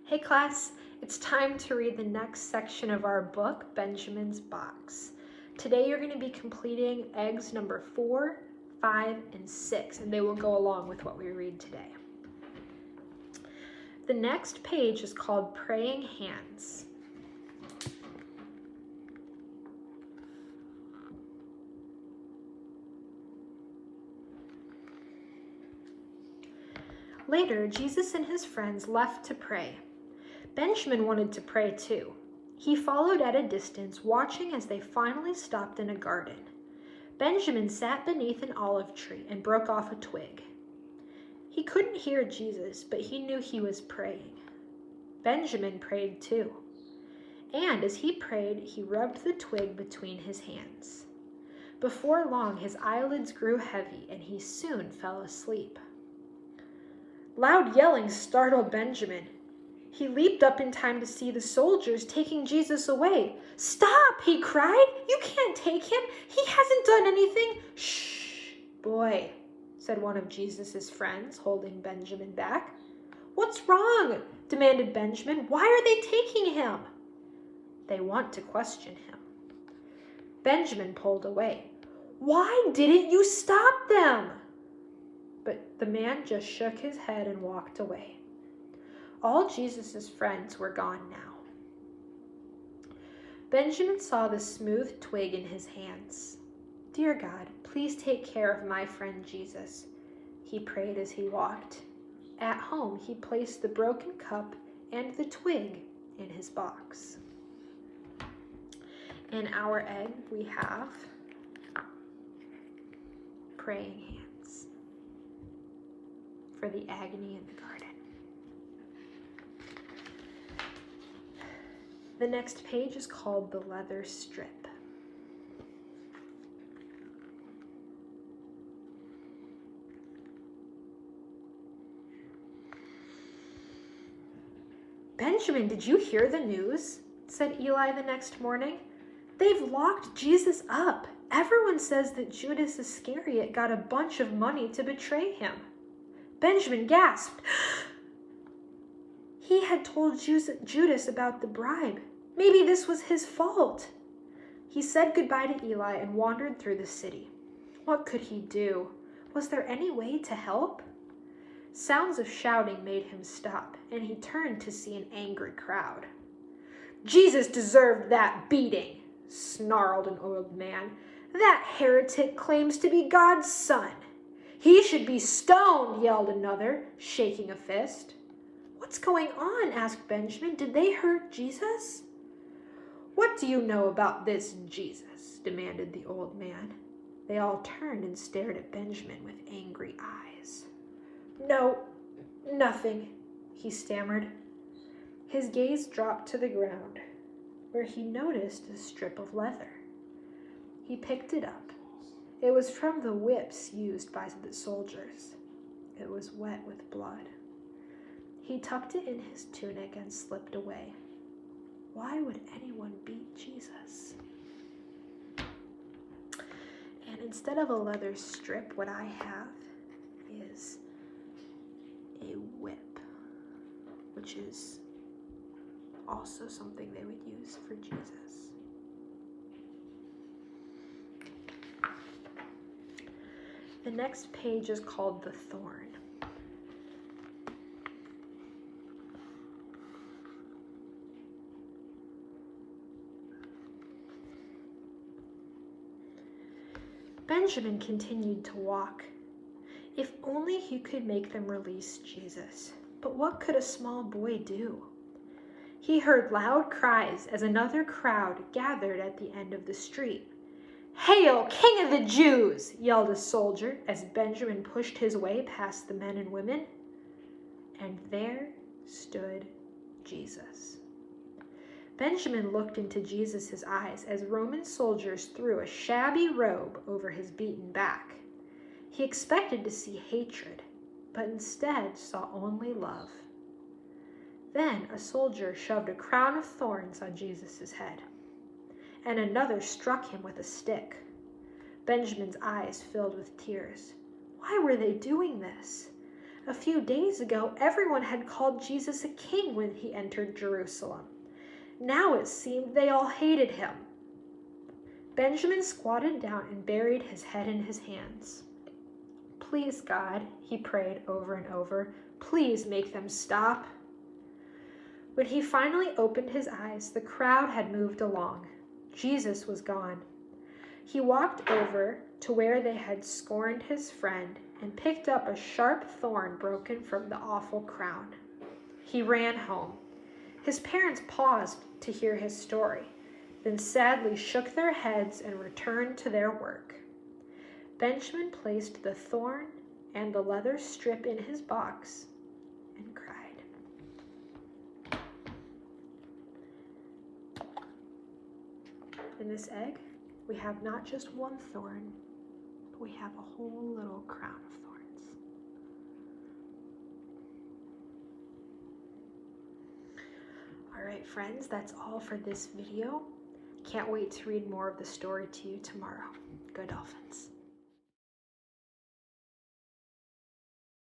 Hey class, it's time to read the next section of our book, Benjamin's Box. Today you're going to be completing eggs number 4, 5, and 6, and they will go along with what we read today. The next page is called Praying Hands. Later, Jesus and his friends left to pray. Benjamin wanted to pray too. He followed at a distance, watching as they finally stopped in a garden. Benjamin sat beneath an olive tree and broke off a twig. He couldn't hear Jesus, but he knew he was praying. Benjamin prayed too. And as he prayed, he rubbed the twig between his hands. Before long, his eyelids grew heavy, and he soon fell asleep. Loud yelling startled Benjamin. He leaped up in time to see the soldiers taking Jesus away. "Stop!" he cried. "You can't take him. He hasn't done anything." "Shh, boy," said one of Jesus' friends, holding Benjamin back. "What's wrong?" demanded Benjamin. "Why are they taking him?" "They want to question him." Benjamin pulled away. "Why didn't you stop them?" But the man just shook his head and walked away. All Jesus' friends were gone now. Benjamin saw the smooth twig in his hands. "Dear God, please take care of my friend Jesus," he prayed as he walked. At home, he placed the broken cup and the twig in his box. In our egg, we have praying hands for the agony in the garden. The next page is called the leather strip. "Benjamin, did you hear the news?" said Eli the next morning. "They've locked Jesus up. Everyone says that Judas Iscariot got a bunch of money to betray him." Benjamin gasped. He had told Judas about the bribe. Maybe this was his fault. He said goodbye to Eli and wandered through the city. What could he do? Was there any way to help? Sounds of shouting made him stop, and he turned to see an angry crowd. "Jesus deserved that beating," snarled an old man. "That heretic claims to be God's son." "He should be stoned," yelled another, shaking a fist. "What's going on?" asked Benjamin. "Did they hurt Jesus?" "What do you know about this Jesus?" demanded the old man. They all turned and stared at Benjamin with angry eyes. "No, nothing," he stammered. His gaze dropped to the ground, where he noticed a strip of leather. He picked it up. It was from the whips used by the soldiers. It was wet with blood. He tucked it in his tunic and slipped away. Why would anyone beat Jesus? And instead of a leather strip, what I have is a whip, which is also something they would use for Jesus. The next page is called The Thorn. Benjamin continued to walk. If only he could make them release Jesus. But what could a small boy do? He heard loud cries as another crowd gathered at the end of the street. "Hail, King of the Jews!" yelled a soldier as Benjamin pushed his way past the men and women. And there stood Jesus. Benjamin looked into Jesus' eyes as Roman soldiers threw a shabby robe over his beaten back. He expected to see hatred, but instead saw only love. Then a soldier shoved a crown of thorns on Jesus' head, and another struck him with a stick. Benjamin's eyes filled with tears. Why were they doing this? A few days ago, everyone had called Jesus a king when he entered Jerusalem. Now it seemed they all hated him. Benjamin squatted down and buried his head in his hands. Please, God, he prayed over and over, please make them stop. When he finally opened his eyes, the crowd had moved along. Jesus was gone. He walked over to where they had scorned his friend and picked up a sharp thorn broken from the awful crown. He ran home. His parents paused to hear his story, then sadly shook their heads and returned to their work. Benjamin placed the thorn and the leather strip in his box and cried. In this egg, we have not just one thorn, but we have a whole little crown of thorns. All right, friends, that's all for this video. Can't wait to read more of the story to you tomorrow. Go Dolphins.